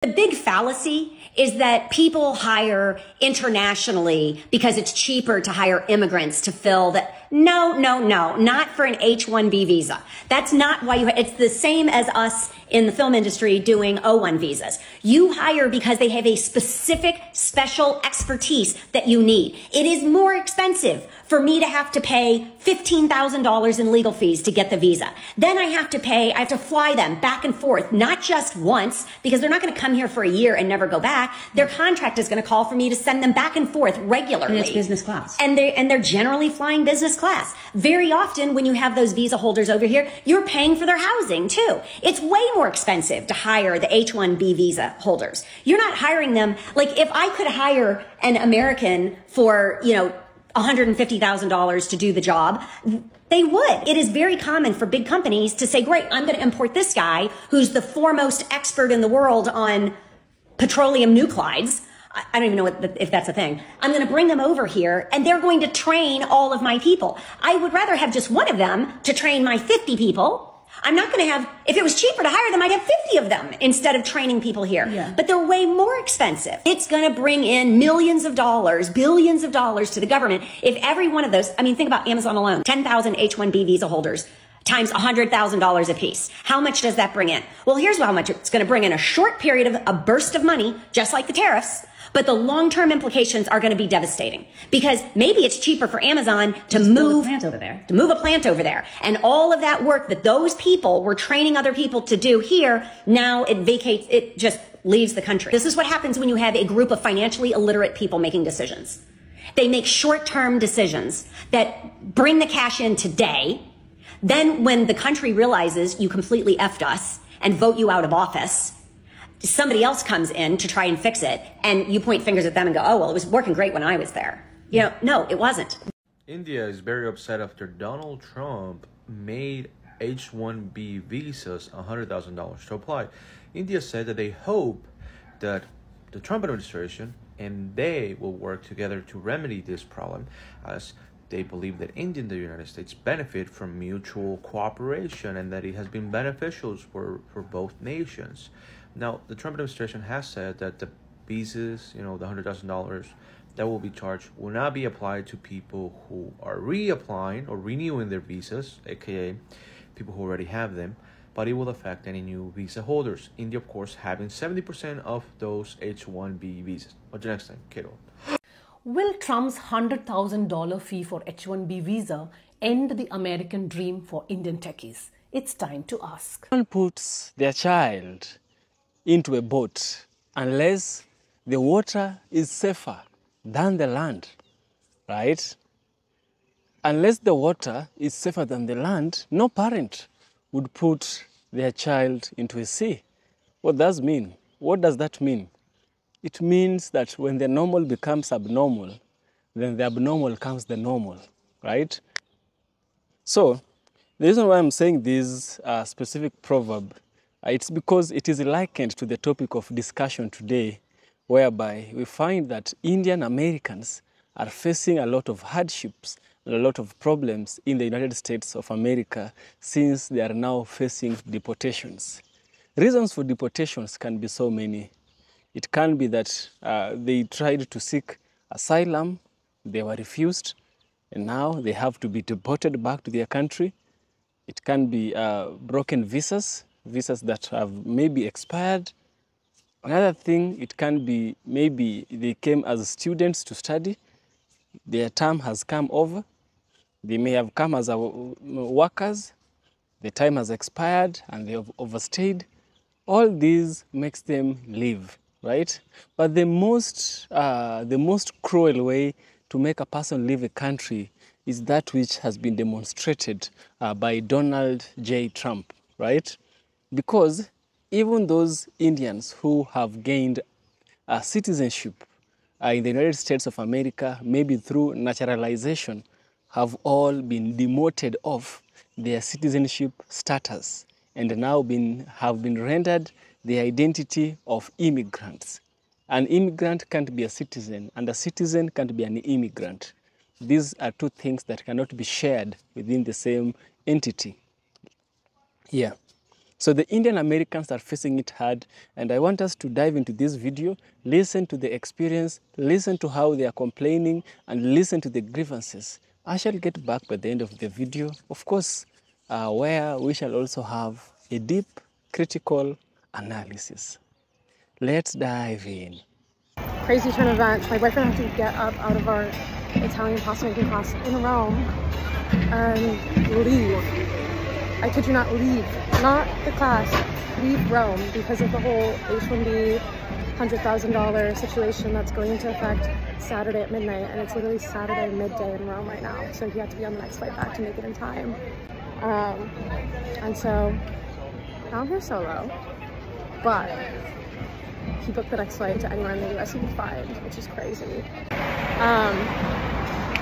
The big fallacy is that people hire internationally because it's cheaper to hire immigrants to fill that. No, not for an H-1B visa. That's not why it's the same as us in the film industry doing O-1 visas. You hire because they have a specific special expertise that you need. It is more expensive for me to have to pay $15,000 in legal fees to get the visa. Then I have to fly them back and forth, not just once, because they're not going to come here for a year and never go back. Their contract is going to call for me to send them back and forth regularly. And it's business class. And they're generally flying business class. Very often when you have those visa holders over here, you're paying for their housing too. It's way more expensive to hire the H-1B visa holders. You're not hiring them. Like if I could hire an American for, $150,000 to do the job, they would. It is very common for big companies to say, great, I'm going to import this guy who's the foremost expert in the world on petroleum nuclides. I don't even know if that's a thing. I'm going to bring them over here and they're going to train all of my people. I would rather have just one of them to train my 50 people. I'm not going to have, if it was cheaper to hire them, I'd have 50 of them instead of training people here. Yeah. But they're way more expensive. It's going to bring in millions of dollars, billions of dollars to the government. If every one of those, think about Amazon alone, 10,000 H-1B visa holders times $100,000 a piece. How much does that bring in? Well, here's how much it's going to bring in: a short period of a burst of money, just like the tariffs. But the long-term implications are going to be devastating because maybe it's cheaper for Amazon to move a plant over there. And all of that work that those people were training other people to do here, now it just leaves the country. This is what happens when you have a group of financially illiterate people making decisions. They make short-term decisions that bring the cash in today. Then when the country realizes you completely effed us and vote you out of office, somebody else comes in to try and fix it, and you point fingers at them and go, oh, well, it was working great when I was there. No, it wasn't. India is very upset after Donald Trump made H-1B visas $100,000 to apply. India said that they hope that the Trump administration and they will work together to remedy this problem, as they believe that India and the United States benefit from mutual cooperation and that it has been beneficial for both nations. Now, the Trump administration has said that the visas, the $100,000 that will be charged will not be applied to people who are reapplying or renewing their visas, aka people who already have them, but it will affect any new visa holders. India, of course, having 70% of those H-1B visas. What's the next thing, Kato? Will Trump's $100,000 fee for H-1B visa end the American dream for Indian techies? It's time to ask. One puts their child into a boat unless the water is safer than the land, right? Unless the water is safer than the land, no parent would put their child into a sea. What does that mean? What does that mean? It means that when the normal becomes abnormal, then the abnormal becomes the normal, right? So the reason why I'm saying this specific proverb, it's because it is likened to the topic of discussion today, whereby we find that Indian Americans are facing a lot of hardships and a lot of problems in the United States of America since they are now facing deportations. Reasons for deportations can be so many. It can be that they tried to seek asylum, they were refused, and now they have to be deported back to their country. It can be broken visas that have maybe expired. Another thing, it can be maybe they came as students to study, their term has come over, they may have come as workers, the time has expired and they have overstayed. All these makes them leave, right? But the most cruel way to make a person leave a country is that which has been demonstrated by Donald J. Trump, right? Because even those Indians who have gained citizenship in the United States of America, maybe through naturalization, have all been demoted off their citizenship status and now have been rendered the identity of immigrants. An immigrant can't be a citizen, and a citizen can't be an immigrant. These are two things that cannot be shared within the same entity. Yeah. So the Indian Americans are facing it hard, and I want us to dive into this video, listen to the experience, listen to how they are complaining, and listen to the grievances. I shall get back by the end of the video, of course, where we shall also have a deep, critical analysis. Let's dive in. Crazy turn of events. My boyfriend had to get up out of our Italian pasta making class in Rome and leave. I kid you not, leave. Not the class, leave Rome because of the whole H-1B $100,000 situation that's going into effect Saturday at midnight, and it's literally Saturday midday in Rome right now. So he had to be on the next flight back to make it in time. And so now I'm here solo, but he booked the next flight to anywhere in the US he can find, which is crazy.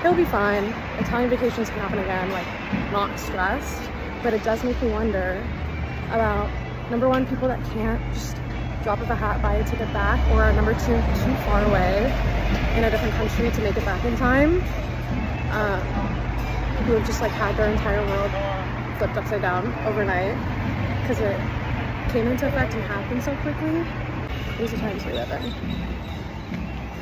He'll be fine. Italian vacations can happen again, like not stressed. But it does make me wonder about, number one, people that can't just drop of a hat, buy a ticket back, or number two, too far away in a different country to make it back in time, who have just like had their entire world flipped upside down overnight because it came into effect and happened so quickly. These are times we live in.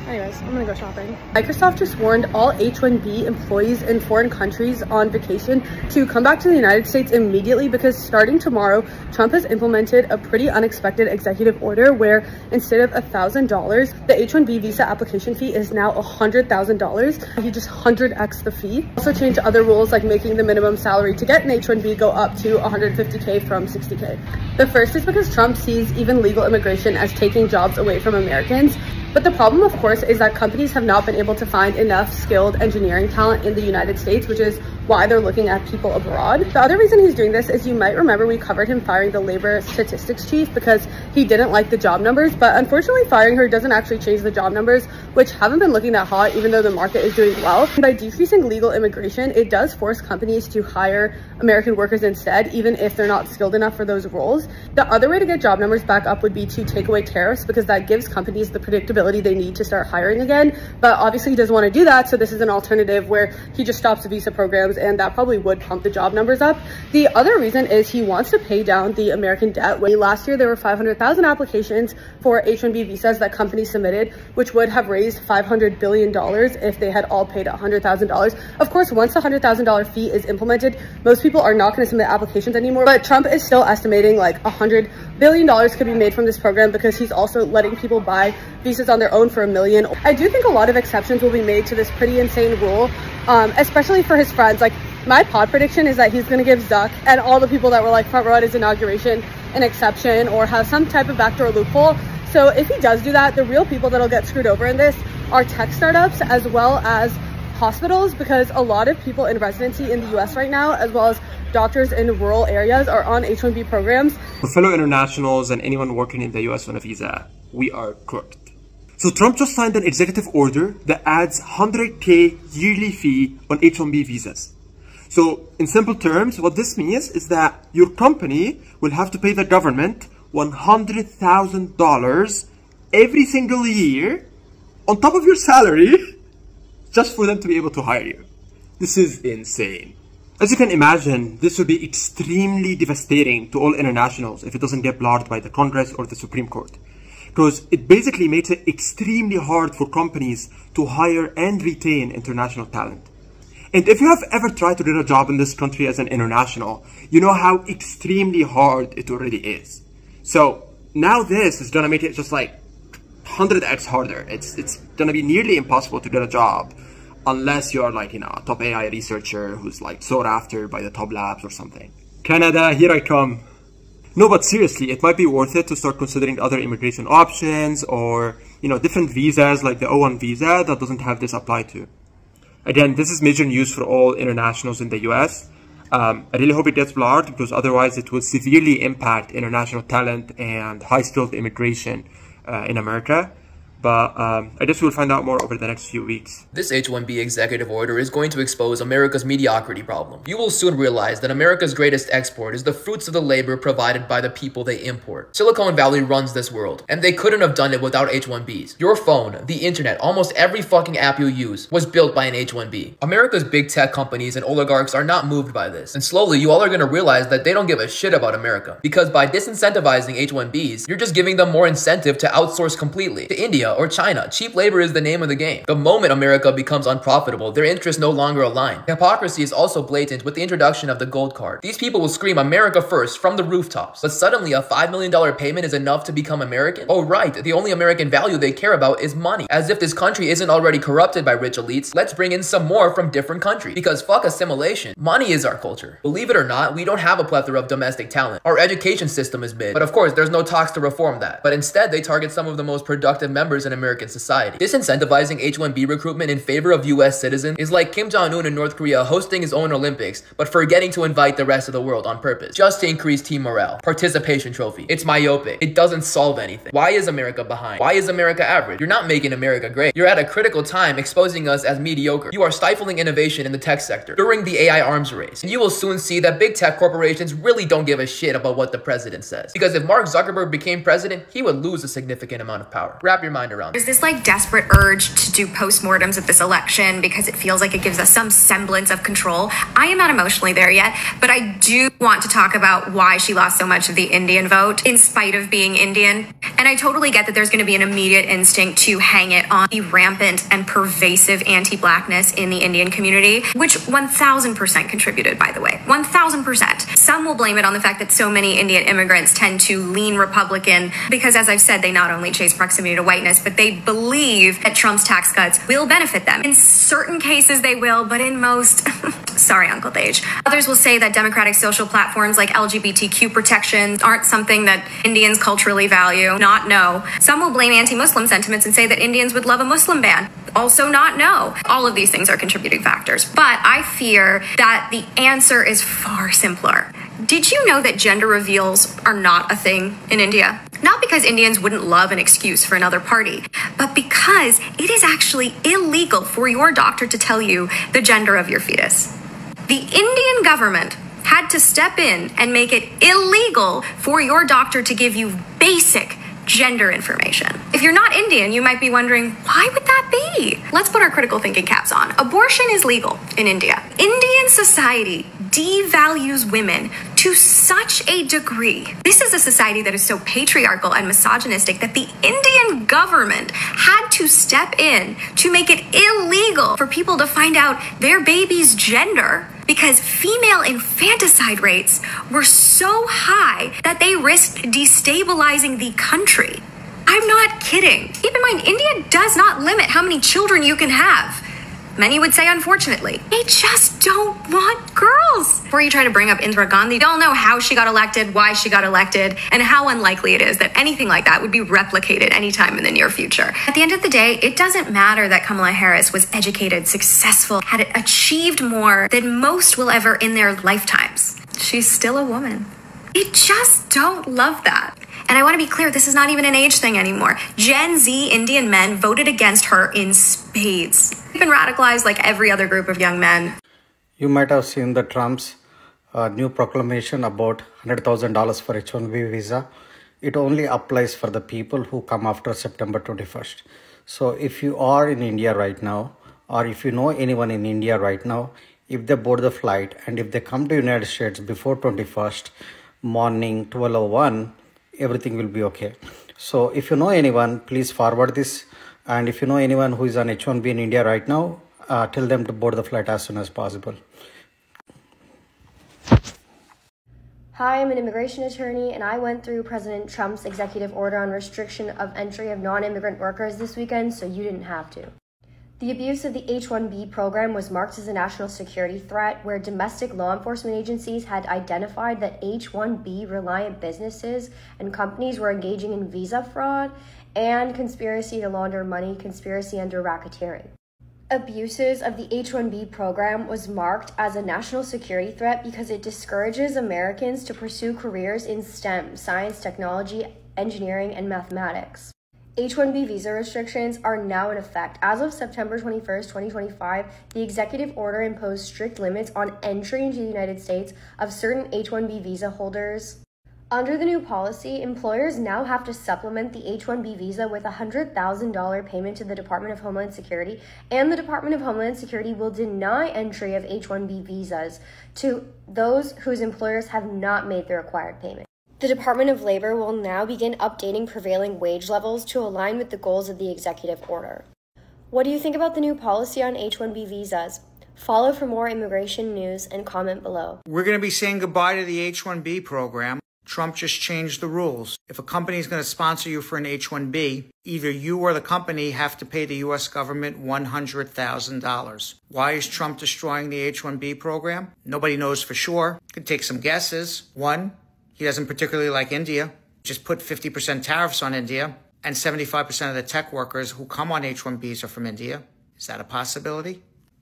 Anyways, I'm gonna go shopping. Microsoft just warned all H-1B employees in foreign countries on vacation to come back to the United States immediately because starting tomorrow, Trump has implemented a pretty unexpected executive order where instead of $1,000, the H-1B visa application fee is now $100,000. He just 100x the fee. Also changed other rules like making the minimum salary to get an H-1B go up to $150K from $60K. The first is because Trump sees even legal immigration as taking jobs away from Americans. But the problem, of course, is that companies have not been able to find enough skilled engineering talent in the United States, which is why they're looking at people abroad. The other reason he's doing this is, you might remember we covered him firing the labor statistics chief because he didn't like the job numbers, but unfortunately firing her doesn't actually change the job numbers, which haven't been looking that hot even though the market is doing well. And by decreasing legal immigration, it does force companies to hire American workers instead, even if they're not skilled enough for those roles. The other way to get job numbers back up would be to take away tariffs because that gives companies the predictability they need to start hiring again. But obviously he doesn't want to do that, so this is an alternative where he just stops the visa programs, and that probably would pump the job numbers up. The other reason is he wants to pay down the American debt. Last year there were 500,000 applications for H-1B visas that companies submitted, which would have raised $500 billion if they had all paid $100,000. Of course, once the $100,000 fee is implemented, most people are not going to submit applications anymore, but Trump is still estimating like $100 billion could be made from this program because he's also letting people buy visas on their own for $1 million. I do think a lot of exceptions will be made to this pretty insane rule, especially for his friends. Like, my pod prediction is that he's going to give Zuck and all the people that were like front row at his inauguration an exception or have some type of backdoor loophole. So if he does do that, the real people that'll get screwed over in this are tech startups as well as hospitals, because a lot of people in residency in the US right now, as well as doctors in rural areas, are on H-1B programs. For fellow internationals and anyone working in the US on a visa, we are cooked. So Trump just signed an executive order that adds $100K yearly fee on H-1B visas. So in simple terms, what this means is that your company will have to pay the government $100,000 every single year on top of your salary just for them to be able to hire you. This is insane. As you can imagine, this would be extremely devastating to all internationals if it doesn't get blocked by the Congress or the Supreme Court. Because it basically makes it extremely hard for companies to hire and retain international talent. And if you have ever tried to get a job in this country as an international, you know how extremely hard it already is. So now this is gonna make it just like 100x harder. It's gonna be nearly impossible to get a job unless you're like, you know, a top AI researcher who's like sought after by the top labs or something. Canada, here I come. No, but seriously, it might be worth it to start considering other immigration options or, you know, different visas like the O1 visa that doesn't have this applied to. Again, this is major news for all internationals in the US. I really hope it gets blocked because otherwise it will severely impact international talent and high-skilled immigration in America. But I guess we'll find out more over the next few weeks. This H-1B executive order is going to expose America's mediocrity problem. You will soon realize that America's greatest export is the fruits of the labor provided by the people they import. Silicon Valley runs this world, and they couldn't have done it without H-1Bs. Your phone, the internet, almost every fucking app you use was built by an H-1B. America's big tech companies and oligarchs are not moved by this, and slowly you all are going to realize that they don't give a shit about America. Because by disincentivizing H-1Bs, you're just giving them more incentive to outsource completely to India or China. Cheap labor is the name of the game. The moment America becomes unprofitable, their interests no longer align. Hypocrisy is also blatant with the introduction of the gold card. These people will scream America first from the rooftops, but suddenly a $5 million payment is enough to become American? Oh right, the only American value they care about is money. As if this country isn't already corrupted by rich elites, let's bring in some more from different countries. Because fuck assimilation, money is our culture. Believe it or not, we don't have a plethora of domestic talent. Our education system is mid, but of course there's no talks to reform that. But instead they target some of the most productive members in American society. Disincentivizing H-1B recruitment in favor of US citizens is like Kim Jong-un in North Korea hosting his own Olympics, but forgetting to invite the rest of the world on purpose, just to increase team morale. Participation trophy. It's myopic. It doesn't solve anything. Why is America behind? Why is America average? You're not making America great. You're at a critical time exposing us as mediocre. You are stifling innovation in the tech sector during the AI arms race. And you will soon see that big tech corporations really don't give a shit about what the president says. Because if Mark Zuckerberg became president, he would lose a significant amount of power. Wrap your mind around it. There's this like desperate urge to do postmortems of this election because it feels like it gives us some semblance of control. I am not emotionally there yet, but I do want to talk about why she lost so much of the Indian vote in spite of being Indian. And I totally get that there's going to be an immediate instinct to hang it on the rampant and pervasive anti-blackness in the Indian community, which 1000% contributed, by the way, 1000%. Some will blame it on the fact that so many Indian immigrants tend to lean Republican because, as I've said, they not only chase proximity to whiteness, but they believe that Trump's tax cuts will benefit them. In certain cases they will, but in most, sorry, Uncle Dage. Others will say that democratic social platforms like LGBTQ protections aren't something that Indians culturally value. Not no. Some will blame anti-Muslim sentiments and say that Indians would love a Muslim ban. Also not no. All of these things are contributing factors. But I fear that the answer is far simpler. Did you know that gender reveals are not a thing in India? Not because Indians wouldn't love an excuse for another party, but because it is actually illegal for your doctor to tell you the gender of your fetus. The Indian government had to step in and make it illegal for your doctor to give you basic gender information. If you're not Indian, you might be wondering, why would that be? Let's put our critical thinking caps on. Abortion is legal in India. Indian society devalues women to such a degree. This is a society that is so patriarchal and misogynistic that the Indian government had to step in to make it illegal for people to find out their baby's gender because female infanticide rates were so high that they risked destabilizing the country. I'm not kidding. Keep in mind, India does not limit how many children you can have. Many would say, unfortunately, they just don't want girls. Before you try to bring up Indira Gandhi, don't know how she got elected, why she got elected, and how unlikely it is that anything like that would be replicated anytime in the near future. At the end of the day, it doesn't matter that Kamala Harris was educated, successful, had achieved more than most will ever in their lifetimes. She's still a woman. They just don't love that. And I want to be clear, this is not even an age thing anymore. Gen Z Indian men voted against her in spades. They've been radicalized like every other group of young men. You might have seen the Trump's new proclamation about $100,000 for H-1B visa. It only applies for the people who come after September 21st. So if you are in India right now, or if you know anyone in India right now, if they board the flight and if they come to United States before 21st morning 12:01, everything will be okay. So if you know anyone, please forward this. And if you know anyone who is on H-1B in India right now, tell them to board the flight as soon as possible. Hi, I'm an immigration attorney, and I went through President Trump's executive order on restriction of entry of non-immigrant workers this weekend, so you didn't have to. The abuse of the H-1B program was marked as a national security threat, where domestic law enforcement agencies had identified that H-1B reliant businesses and companies were engaging in visa fraud and conspiracy to launder money, conspiracy under racketeering. Abuses of the H-1B program was marked as a national security threat because it discourages Americans to pursue careers in STEM, science, technology, engineering, and mathematics. H-1B visa restrictions are now in effect. As of September 21st, 2025, the executive order imposed strict limits on entry into the United States of certain H-1B visa holders. Under the new policy, employers now have to supplement the H-1B visa with a $100,000 payment to the Department of Homeland Security, and the Department of Homeland Security will deny entry of H-1B visas to those whose employers have not made the required payment. The Department of Labor will now begin updating prevailing wage levels to align with the goals of the executive order. What do you think about the new policy on H-1B visas? Follow for more immigration news and comment below. We're going to be saying goodbye to the H-1B program. Trump just changed the rules. If a company is going to sponsor you for an H-1B, either you or the company have to pay the U.S. government $100,000. Why is Trump destroying the H-1B program? Nobody knows for sure. Could take some guesses. One, he doesn't particularly like India. Just put 50% tariffs on India, and 75% of the tech workers who come on H-1Bs are from India. Is that a possibility?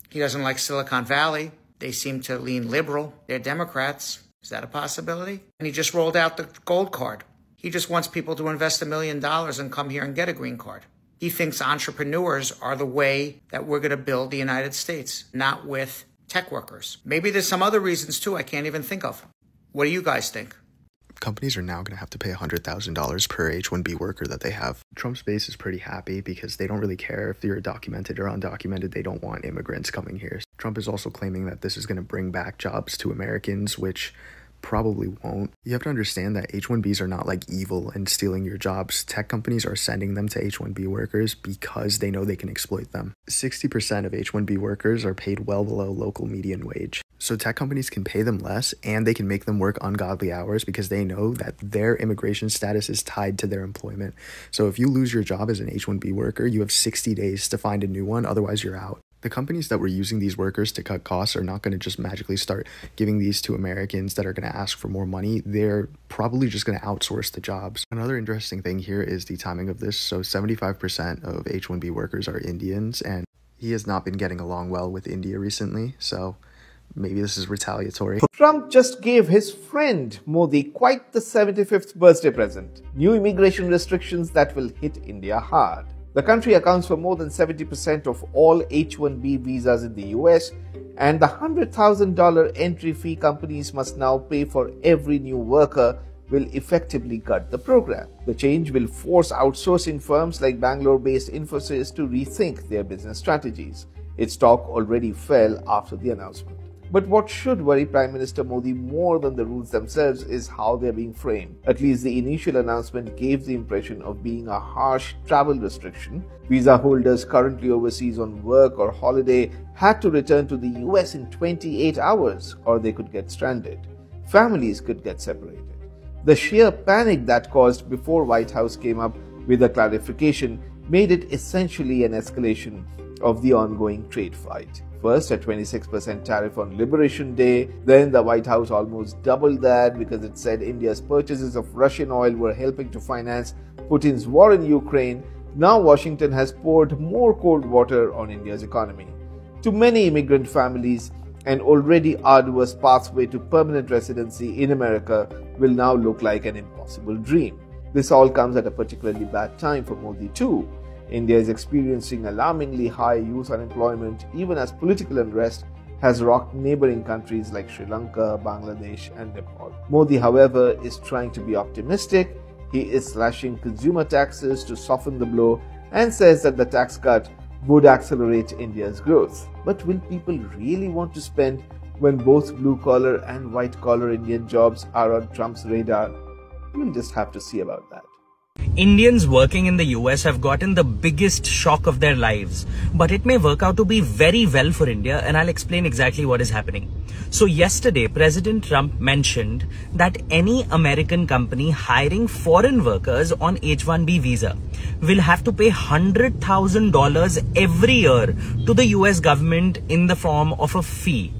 He doesn't like Silicon Valley. They seem to lean liberal. They're Democrats. Is that a possibility? And he just rolled out the gold card. He just wants people to invest $1 million and come here and get a green card. He thinks entrepreneurs are the way that we're going to build the United States, not with tech workers. Maybe there's some other reasons too I can't even think of. What do you guys think? Companies are now going to have to pay $100,000 per H-1B worker that they have. Trump's base is pretty happy because they don't really care if you're documented or undocumented. They don't want immigrants coming here. Trump is also claiming that this is going to bring back jobs to Americans, which probably won't. You have to understand that H-1Bs are not like evil and stealing your jobs. Tech companies are sending them to H-1B workers because they know they can exploit them. 60% of H-1B workers are paid well below local median wage. So tech companies can pay them less and they can make them work ungodly hours because they know that their immigration status is tied to their employment. So if you lose your job as an H-1B worker, you have 60 days to find a new one, otherwise you're out. The companies that were using these workers to cut costs are not going to just magically start giving these to Americans that are going to ask for more money. They're probably just going to outsource the jobs. Another interesting thing here is the timing of this. So 75% of H-1B workers are Indians, and he has not been getting along well with India recently. So maybe this is retaliatory. Trump just gave his friend Modi quite the 75th birthday present. New immigration restrictions that will hit India hard. The country accounts for more than 70% of all H-1B visas in the US, and the $100,000 entry fee companies must now pay for every new worker will effectively gut the program. The change will force outsourcing firms like Bangalore-based Infosys to rethink their business strategies. Its stock already fell after the announcement. But what should worry Prime Minister Modi more than the rules themselves is how they're being framed. At least the initial announcement gave the impression of being a harsh travel restriction. Visa holders currently overseas on work or holiday had to return to the US in 28 hours or they could get stranded. Families could get separated. The sheer panic that caused before White House came up with a clarification made it essentially an escalation of the ongoing trade fight. First, a 26% tariff on Liberation Day. Then the White House almost doubled that because it said India's purchases of Russian oil were helping to finance Putin's war in Ukraine. Now Washington has poured more cold water on India's economy. To many immigrant families, an already arduous pathway to permanent residency in America will now look like an impossible dream. This all comes at a particularly bad time for Modi too. India is experiencing alarmingly high youth unemployment even as political unrest has rocked neighboring countries like Sri Lanka, Bangladesh and Nepal. Modi, however, is trying to be optimistic. He is slashing consumer taxes to soften the blow and says that the tax cut would accelerate India's growth. But will people really want to spend when both blue-collar and white-collar Indian jobs are on Trump's radar? We'll just have to see about that. Indians working in the US have gotten the biggest shock of their lives, but it may work out to be very well for India, and I'll explain exactly what is happening. So yesterday, President Trump mentioned that any American company hiring foreign workers on H-1B visa will have to pay $100,000 every year to the US government in the form of a fee.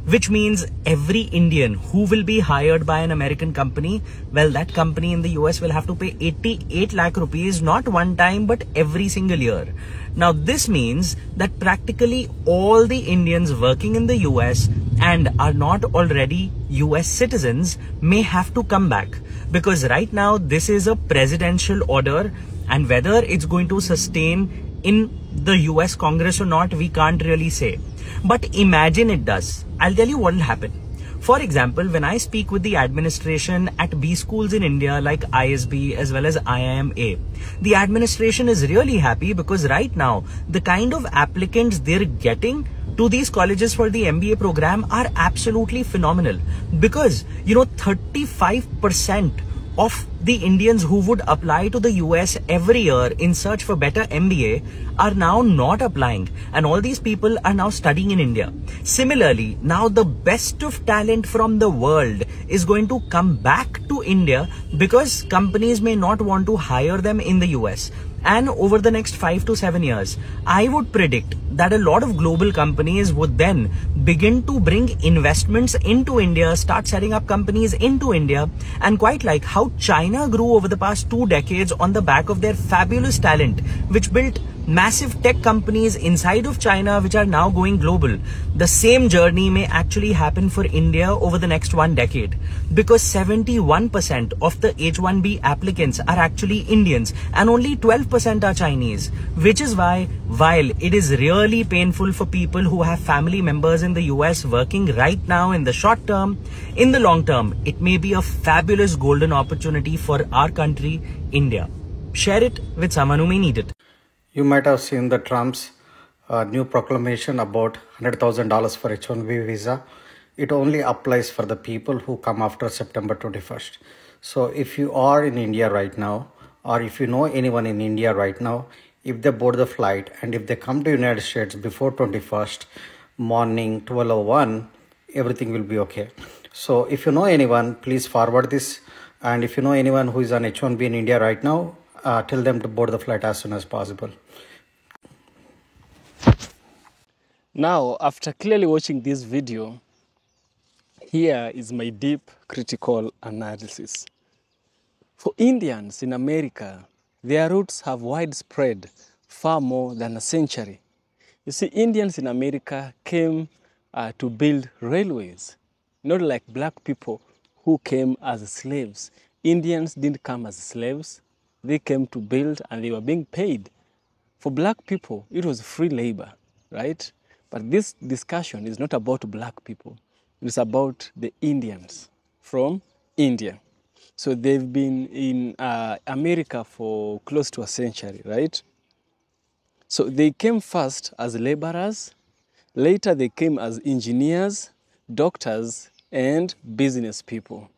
Which means every Indian who will be hired by an American company, well, that company in the US will have to pay 88 lakh rupees, not one time, but every single year. Now, this means that practically all the Indians working in the US and are not already US citizens may have to come back. Because right now, this is a presidential order And whether it's going to sustain in the US Congress or not, we can't really say. But imagine it does. I'll tell you what will happen. For example, when I speak with the administration at B schools in India like ISB as well as IIMA, the administration is really happy because right now the kind of applicants they're getting to these colleges for the MBA program are absolutely phenomenal. Because, 35% of the Indians who would apply to the US every year in search for better MBA are now not applying, and all these people are now studying in India. Similarly, now the best of talent from the world is going to come back to India because companies may not want to hire them in the US. And over the next 5 to 7 years, I would predict that a lot of global companies would then begin to bring investments into India, start setting up companies into India. And quite like how China grew over the past 2 decades on the back of their fabulous talent, which built massive tech companies inside of China which are now going global. The same journey may actually happen for India over the next 1 decade, because 71% of the H-1B applicants are actually Indians and only 12% are Chinese, which is why, while it is really painful for people who have family members in the US working right now in the short term, in the long term, it may be a fabulous golden opportunity for our country, India. Share it with someone who may need it. You might have seen the Trump's new proclamation about $100,000 for H-1B visa. It only applies for the people who come after September 21st. So if you are in India right now, or if you know anyone in India right now, if they board the flight and if they come to United States before 21st morning 12:01, everything will be okay. So if you know anyone, please forward this. And if you know anyone who is on H-1B in India right now, tell them to board the flight as soon as possible. Now, after clearly watching this video, here is my deep critical analysis. For Indians in America, their roots have widespread far more than a century. You see, Indians in America came to build railways, not like black people who came as slaves. Indians didn't come as slaves. They came to build and they were being paid. For black people, it was free labor, right? But this discussion is not about black people. It's about the Indians from India. So they've been in America for close to a century, right? So they came first as laborers. Later they came as engineers, doctors, and business people.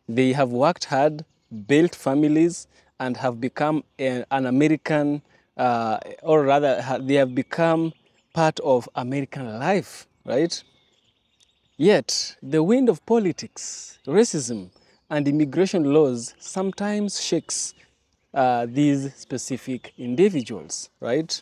They have worked hard, built families, and have become an American, or rather they have become part of American life, right? Yet, the wind of politics, racism, and immigration laws sometimes shakes these specific individuals, right?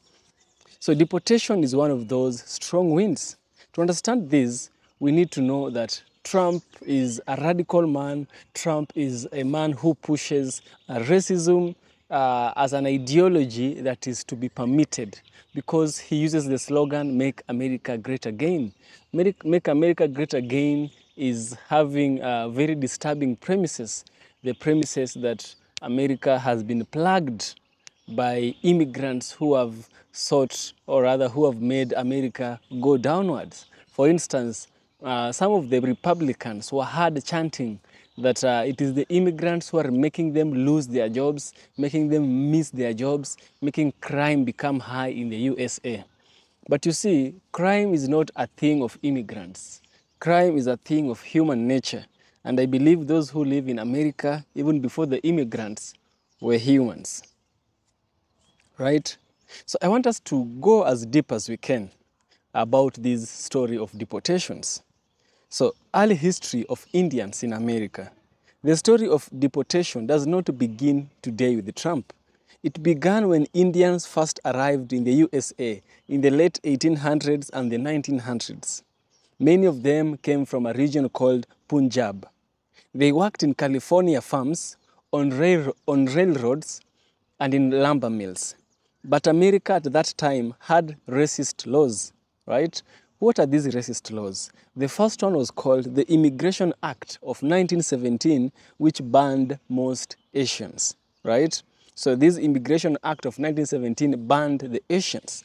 So deportation is one of those strong winds. To understand this, we need to know that Trump is a radical man. Trump is a man who pushes racism as an ideology that is to be permitted, because he uses the slogan, "Make America Great Again." Make America Great Again is having very disturbing premises. The premises that America has been plagued by immigrants who have sought, or rather who have made America go downwards. For instance, some of the Republicans were heard chanting that it is the immigrants who are making them lose their jobs, making them miss their jobs, making crime become high in the USA. But you see, crime is not a thing of immigrants. Crime is a thing of human nature. And I believe those who live in America, even before the immigrants, were humans. Right? So I want us to go as deep as we can about this story of deportations. So, early history of Indians in America. The story of deportation does not begin today with Trump. It began when Indians first arrived in the USA in the late 1800s and the 1900s. Many of them came from a region called Punjab. They worked in California farms, on railroads, and in lumber mills. But America at that time had racist laws, right? What are these racist laws? The first one was called the Immigration Act of 1917, which banned most Asians, right? So this Immigration Act of 1917 banned the Asians.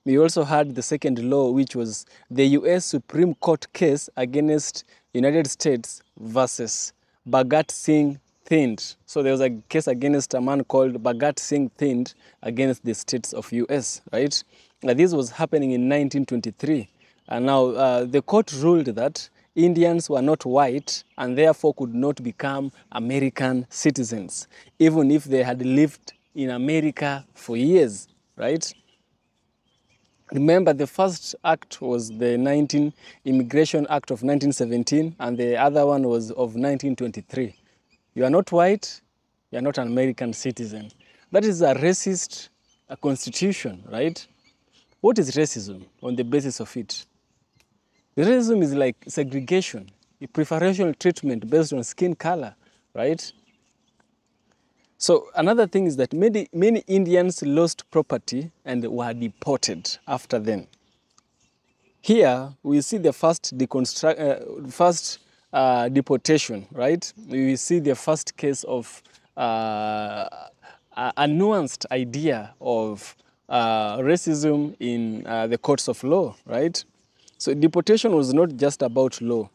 We also had the second law, which was the U.S. Supreme Court case against United States versus Bhagat Singh Thind. So there was a case against a man called Bhagat Singh Thind against the states of U.S., right? This was happening in 1923. And now the court ruled that Indians were not white and therefore could not become American citizens, even if they had lived in America for years, right? Remember, the first act was the Immigration Act of 1917, and the other one was of 1923. You are not white, you are not an American citizen. That is a racist constitution, right? What is racism on the basis of it? Racism is like segregation, preferential treatment based on skin color, right? So another thing is that many Indians lost property and were deported after then. Here we see the first deportation, right? We see the first case of a nuanced idea of racism in the courts of law, right? So deportation was not just about law,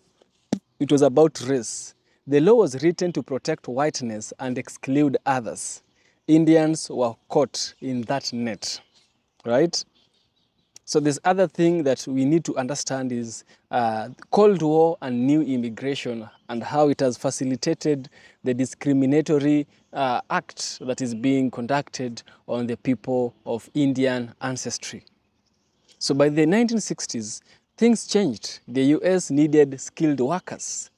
it was about race. The law was written to protect whiteness and exclude others. Indians were caught in that net, right? So this other thing that we need to understand is Cold War and new immigration and how it has facilitated the discriminatory act that is being conducted on the people of Indian ancestry. So by the 1960s, things changed. The US needed skilled workers.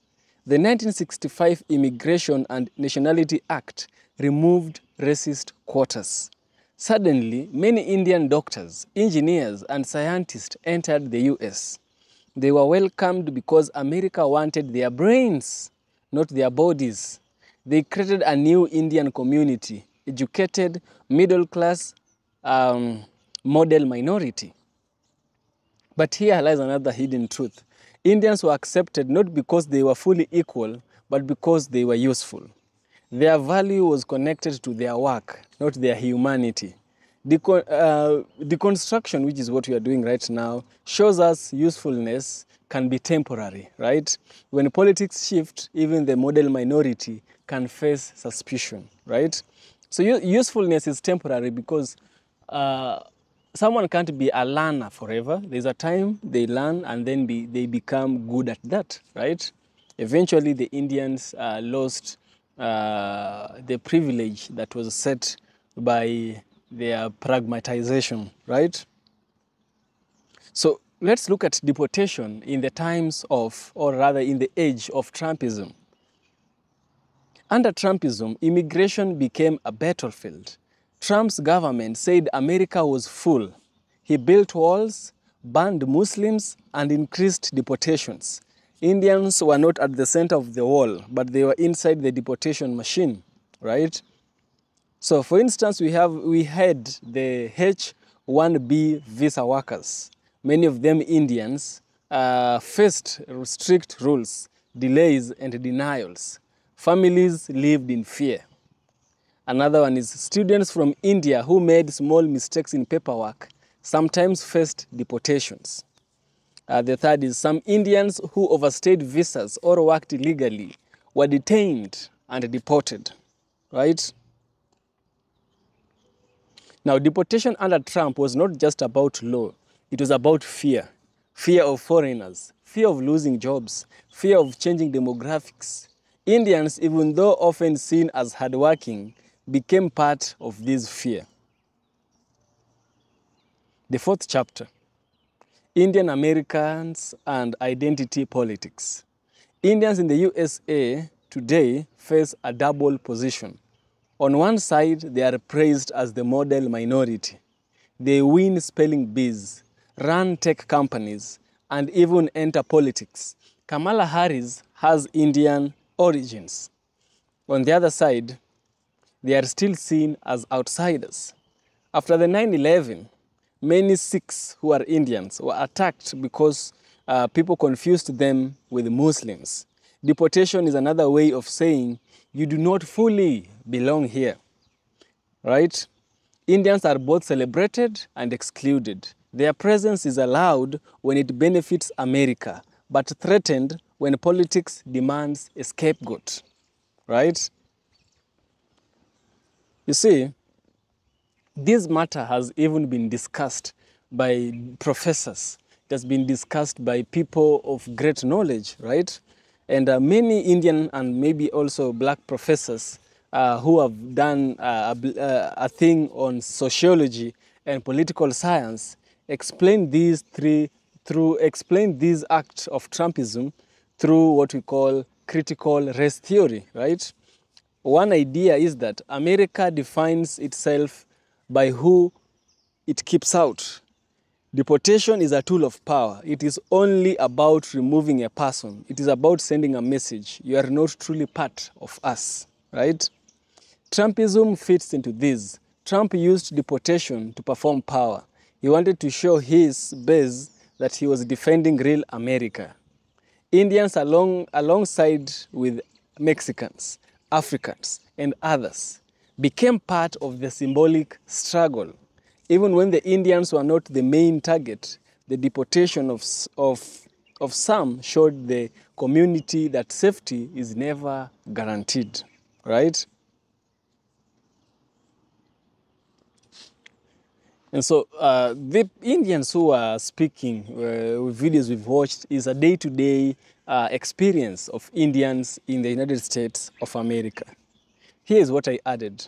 The 1965 Immigration and Nationality Act removed racist quotas. Suddenly, many Indian doctors, engineers, and scientists entered the US. They were welcomed because America wanted their brains, not their bodies. They created a new Indian community, educated, middle-class, model minority. But here lies another hidden truth. Indians were accepted not because they were fully equal, but because they were useful. Their value was connected to their work, not their humanity. Deconstruction, which is what we are doing right now, shows us usefulness can be temporary, right? When politics shift, even the model minority can face suspicion, right? So usefulness is temporary because someone can't be a learner forever. There's a time they learn and then they become good at that, right? Eventually, the Indians lost the privilege that was set by their pragmatization, right? So let's look at deportation in the times of, or rather in the age of Trumpism. Under Trumpism, immigration became a battlefield. Trump's government said America was full. He built walls, banned Muslims, and increased deportations. Indians were not at the center of the wall, but they were inside the deportation machine, right? So for instance, we had the H-1B visa workers. Many of them Indians faced strict rules, delays, and denials. Families lived in fear. Another one is students from India who made small mistakes in paperwork sometimes faced deportations. The third is some Indians who overstayed visas or worked illegally were detained and deported, right? Now, deportation under Trump was not just about law. It was about fear. Fear of foreigners, fear of losing jobs, fear of changing demographics. Indians, even though often seen as hardworking, became part of this fear. The fourth chapter, Indian Americans and identity politics. Indians in the USA today face a double position. On one side, they are praised as the model minority. They win spelling bees, run tech companies, and even enter politics. Kamala Harris has Indian origins. On the other side, they are still seen as outsiders. After the 9/11, many Sikhs who are Indians were attacked because people confused them with Muslims. Deportation is another way of saying you do not fully belong here, right? Indians are both celebrated and excluded. Their presence is allowed when it benefits America, but threatened when politics demands a scapegoat, right? You see, this matter has even been discussed by professors. It has been discussed by people of great knowledge, right? And many Indian and maybe also black professors who have done a thing on sociology and political science explain these acts of Trumpism through what we call critical race theory, right? One idea is that America defines itself by who it keeps out. Deportation is a tool of power. It is only about removing a person. It is about sending a message. You are not truly part of us, right? Trumpism fits into this. Trump used deportation to perform power. He wanted to show his base that he was defending real America. Indians alongside with Mexicans, Africans, and others became part of the symbolic struggle. Even when the Indians were not the main target, the deportation of some showed the community that safety is never guaranteed, right? And so the Indians who are speaking with videos we've watched is a day-to-day experience of Indians in the United States of America. Here's what I added.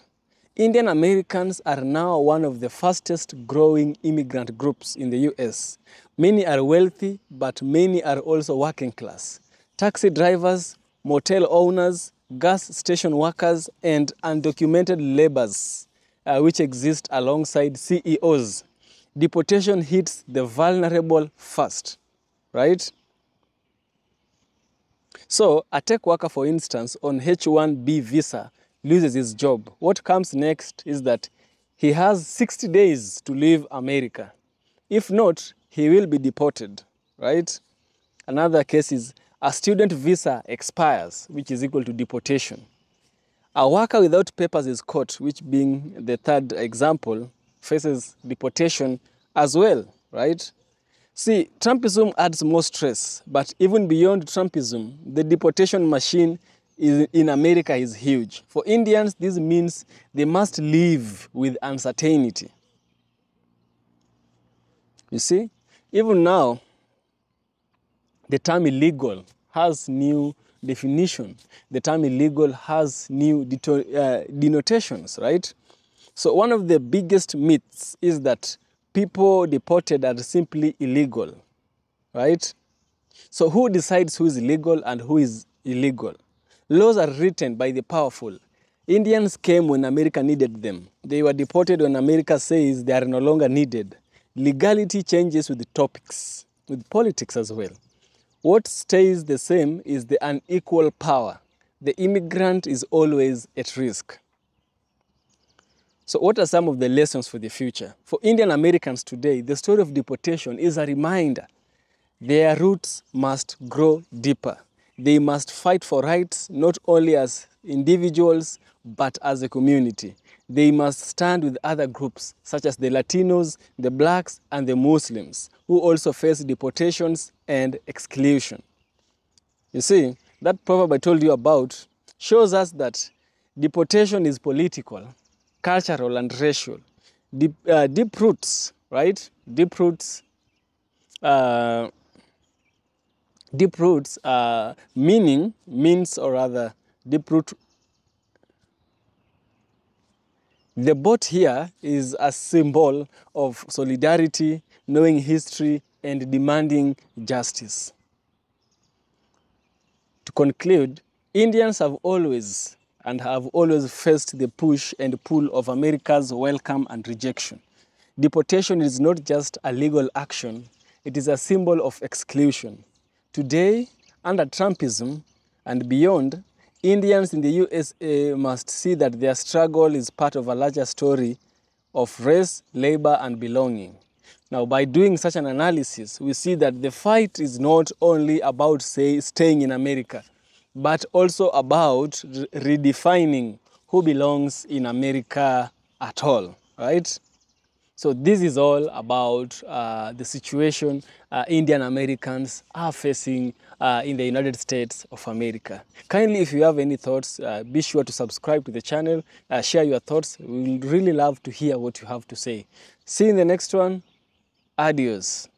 Indian Americans are now one of the fastest growing immigrant groups in the US. Many are wealthy, but many are also working class. Taxi drivers, motel owners, gas station workers, and undocumented laborers, which exist alongside CEOs. Deportation hits the vulnerable first, right? So a tech worker, for instance, on H-1B visa loses his job. What comes next is that he has 60 days to leave America. If not, he will be deported, right? Another case is a student visa expires, which is equal to deportation. A worker without papers is caught, which being the third example, faces deportation as well, right? See, Trumpism adds more stress, but even beyond Trumpism, the deportation machine in America is huge. For Indians, this means they must live with uncertainty. You see, even now, the term illegal has new definition. The term illegal has new denotations, right? So one of the biggest myths is that people deported are simply illegal, right? So who decides who is legal and who is illegal? Laws are written by the powerful. Indians came when America needed them. They were deported when America says they are no longer needed. Legality changes with the topics, with politics as well. What stays the same is the unequal power. The immigrant is always at risk. So what are some of the lessons for the future? For Indian Americans today, the story of deportation is a reminder. Their roots must grow deeper. They must fight for rights, not only as individuals, but as a community. They must stand with other groups, such as the Latinos, the blacks, and the Muslims, who also face deportations and exclusion. You see, that proverb I told you about shows us that deportation is political, cultural, and racial. Deep roots, right? Deep roots means, or rather, deep root. The boat here is a symbol of solidarity, knowing history, and demanding justice. To conclude, Indians have always faced the push and pull of America's welcome and rejection. Deportation is not just a legal action, it is a symbol of exclusion. Today, under Trumpism and beyond, Indians in the USA must see that their struggle is part of a larger story of race, labor, and belonging. Now, by doing such an analysis, we see that the fight is not only about, staying in America, but also about redefining who belongs in America at all, right? So this is all about the situation Indian Americans are facing in the United States of America. Kindly, if you have any thoughts, be sure to subscribe to the channel, share your thoughts. We will really love to hear what you have to say. See you in the next one. Adios.